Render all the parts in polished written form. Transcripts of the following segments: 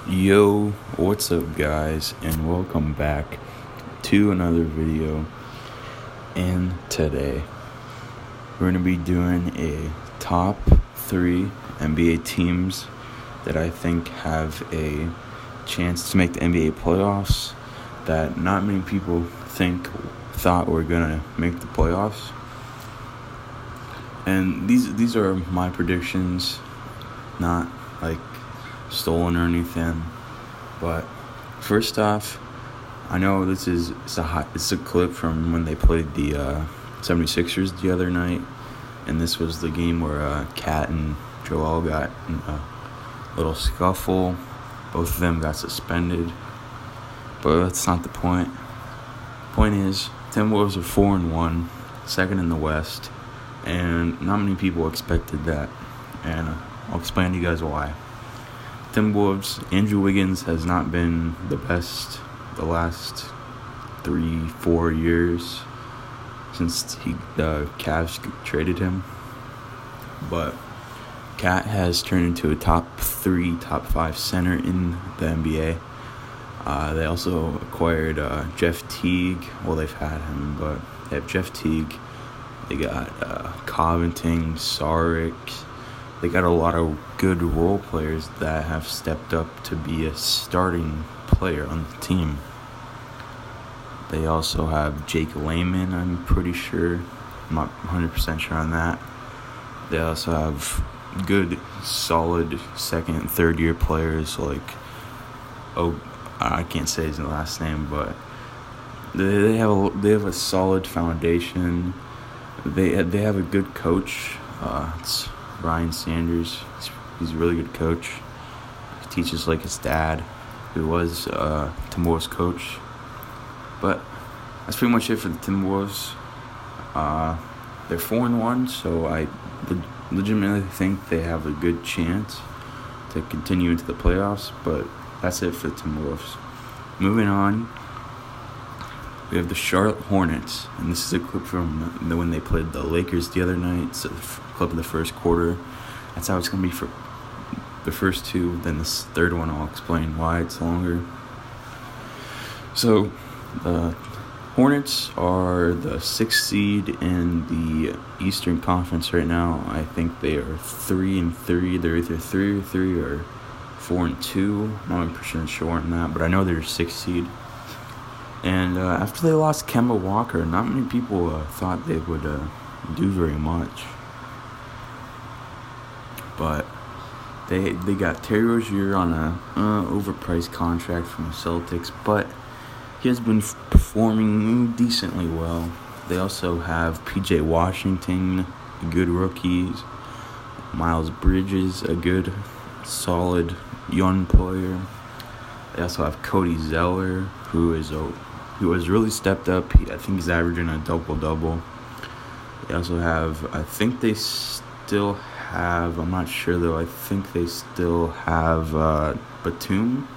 Yo, what's up guys, and welcome back to another video. And today we're going to be doing a top 3 NBA teams that I think have a chance to make the NBA playoffs that not many people thought were going to make the playoffs. And these are my predictions, not like stolen or anything. But first off, I know it's a clip from when they played the 76ers the other night, and this was the game where Cat and Joel got in a little scuffle. Both of them got suspended, but that's not the point. Point is, Timberwolves are 4-1, second in the West, and not many people expected that, and I'll explain to you guys why. Timberwolves, Andrew Wiggins has not been the best the last 3-4 years since the Cavs traded him. But Cat has turned into a top 5 center in the NBA. They also acquired Jeff Teague. Well, they've had him, but they have Jeff Teague. They got Covington, Saric. They got a lot of good role players that have stepped up to be a starting player on the team. They also have Jake Layman, I'm pretty sure. I'm not 100% sure on that. They also have good, solid second and third year players like, I can't say his last name, but they have a solid foundation. They have a good coach. It's Ryan Sanders. He's a really good coach. He teaches like his dad, who was Timberwolves coach. But that's pretty much it for the Timberwolves. They're 4-1, so I legitimately think they have a good chance to continue into the playoffs. But that's it for the Timberwolves. Moving on, we have the Charlotte Hornets, and this is a clip from when they played the Lakers the other night. It's a clip of the first quarter. That's how it's going to be for the first two. Then this third one, I'll explain why it's longer. So, the Hornets are the 6th seed in the Eastern Conference right now. I think they are 3-3. They're either 3-3 or 4-2. I'm not 100% sure on that, but I know they're 6th seed. And after they lost Kemba Walker, not many people thought they would do very much. But they got Terry Rozier on a overpriced contract from the Celtics, but he has been performing decently well. They also have P.J. Washington, a good rookie, Miles Bridges, a good, solid young player. They also have Cody Zeller, who has really stepped up. I think he's averaging a double-double. They also have, I'm not sure though, I think they still have Batum.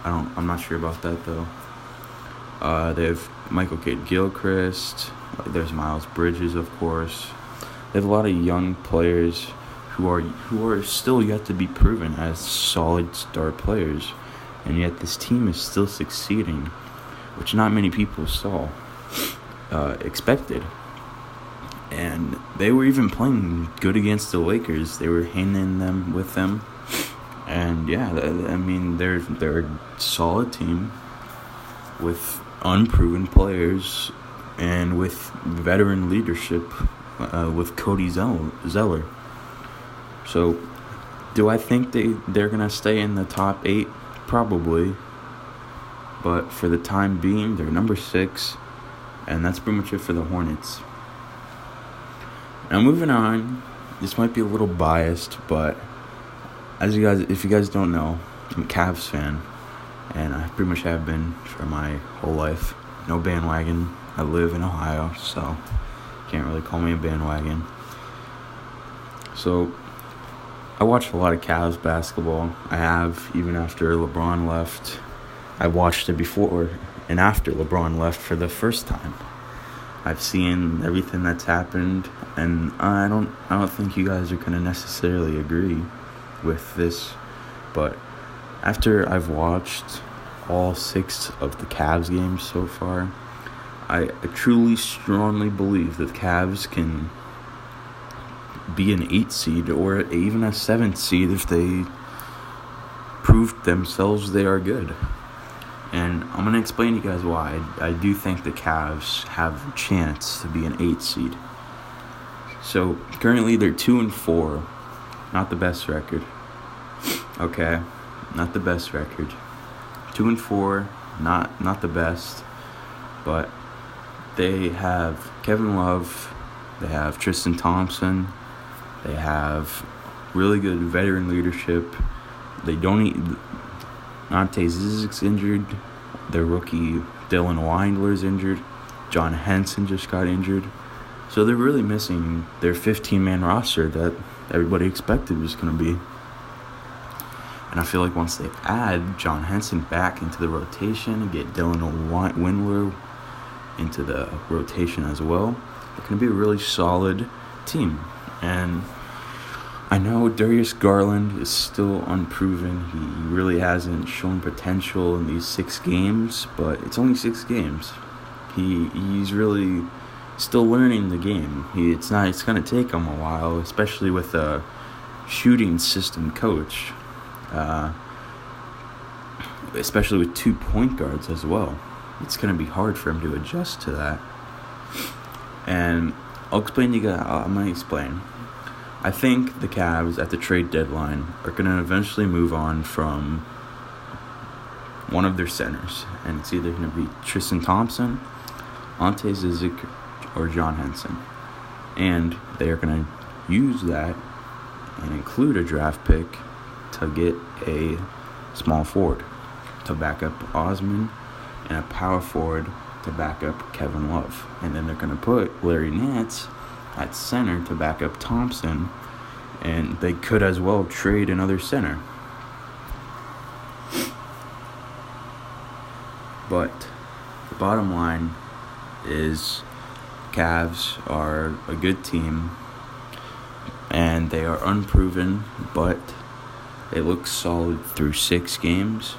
I'm not sure about that though. They have Michael Kidd-Gilchrist. There's Miles Bridges, of course. They have a lot of young players who are still yet to be proven as solid star players. And yet this team is still succeeding, which not many people expected. And they were even playing good against the Lakers. They were hanging them with them. And yeah, I mean, they're a solid team with unproven players and with veteran leadership with Cody Zeller. So, do I think they're going to stay in the top 8? Probably. But for the time being, they're number 6. And that's pretty much it for the Hornets. Now moving on, this might be a little biased, but if you guys don't know, I'm a Cavs fan, and I pretty much have been for my whole life. No bandwagon. I live in Ohio, so can't really call me a bandwagon. So I watched a lot of Cavs basketball. I have, even after LeBron left. I watched it before and after LeBron left for the first time. I've seen everything that's happened, and I don't think you guys are gonna necessarily agree with this, but after I've watched all 6 of the Cavs games so far, I truly strongly believe that the Cavs can be an 8 seed or even a 7 seed if they prove themselves they are good. And I'm going to explain to you guys why I do think the Cavs have a chance to be an 8 seed. So currently they're 2-4, not the best record. Okay, not the best record. 2-4, not the best, but they have Kevin Love, they have Tristan Thompson, they have really good veteran leadership. They don't need Ante Zizek's injured, their rookie Dylan Windler's injured, John Henson just got injured, so they're really missing their 15-man roster that everybody expected was going to be. And I feel like once they add John Henson back into the rotation and get Dylan Windler into the rotation as well, they're going to be a really solid team. And I know Darius Garland is still unproven. He really hasn't shown potential in these 6 games, but it's only 6 games. He's really still learning the game. It's going to take him a while, especially with a shooting system coach. Especially with 2 point guards as well. It's going to be hard for him to adjust to that. And I'll explain to you guys. I'm going to explain. I think the Cavs at the trade deadline are going to eventually move on from one of their centers. And it's either going to be Tristan Thompson, Ante Zizic, or John Henson. And they are going to use that and include a draft pick to get a small forward to back up Osman and a power forward to back up Kevin Love. And then they're going to put Larry Nance at center to back up Thompson, and they could as well trade another center. But the bottom line is Cavs are a good team, and they are unproven, but it looks solid through 6 games,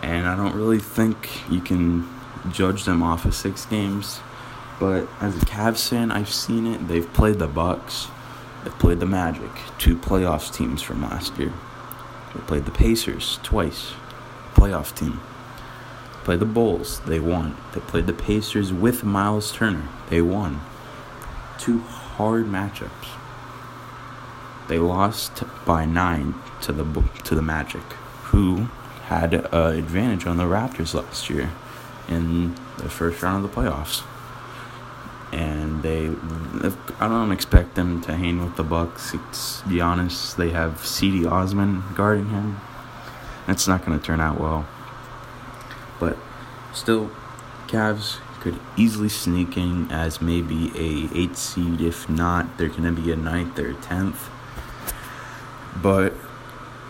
and I don't really think you can judge them off of 6 games. But as a Cavs fan, I've seen it. They've played the Bucks. They've played the Magic, 2 playoffs teams from last year. They played the Pacers twice, playoff team. They played the Bulls. They won. They played the Pacers with Miles Turner. They won. 2 hard matchups. They lost by 9 to the Magic, who had an advantage on the Raptors last year in the first round of the playoffs. And I don't expect them to hang with the Bucks. To be honest, they have C.D. Osman guarding him. That's not going to turn out well. But still, Cavs could easily sneak in as maybe a 8 seed. If not, they're going to be a 9th or 10th. But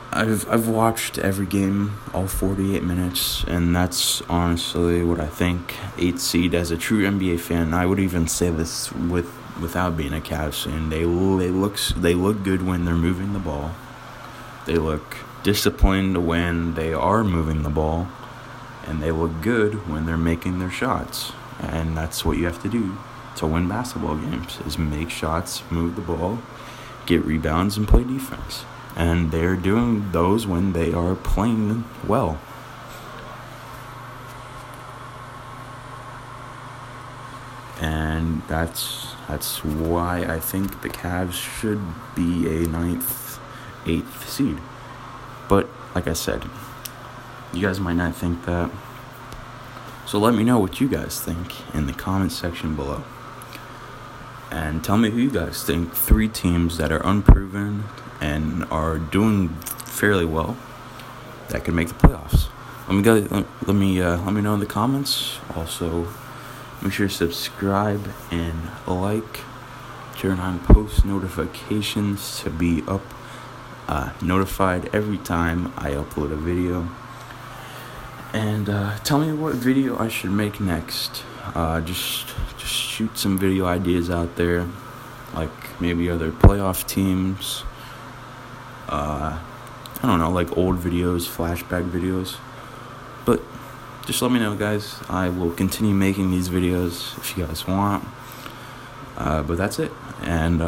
I've watched every game, all 48 minutes, and that's honestly what I think. 8 seed as a true NBA fan. I would even say this without being a Cavs fan. They look good when they're moving the ball. They look disciplined when they are moving the ball, and they look good when they're making their shots. And that's what you have to do to win basketball games: is make shots, move the ball, get rebounds, and play defense. And they're doing those when they are playing well. And that's why I think the Cavs should be a 9th, 8th seed. But like I said, you guys might not think that. So let me know what you guys think in the comment section below. And tell me who you guys think 3 teams that are unproven and are doing fairly well that could make the playoffs. Let me know in the comments. Also, make sure to subscribe and like. Turn on post notifications to be notified every time I upload a video. And tell me what video I should make next. Just shoot some video ideas out there, like maybe other playoff teams, I don't know, like old videos, flashback videos. But just let me know, guys. I will continue making these videos if you guys want. But that's it. And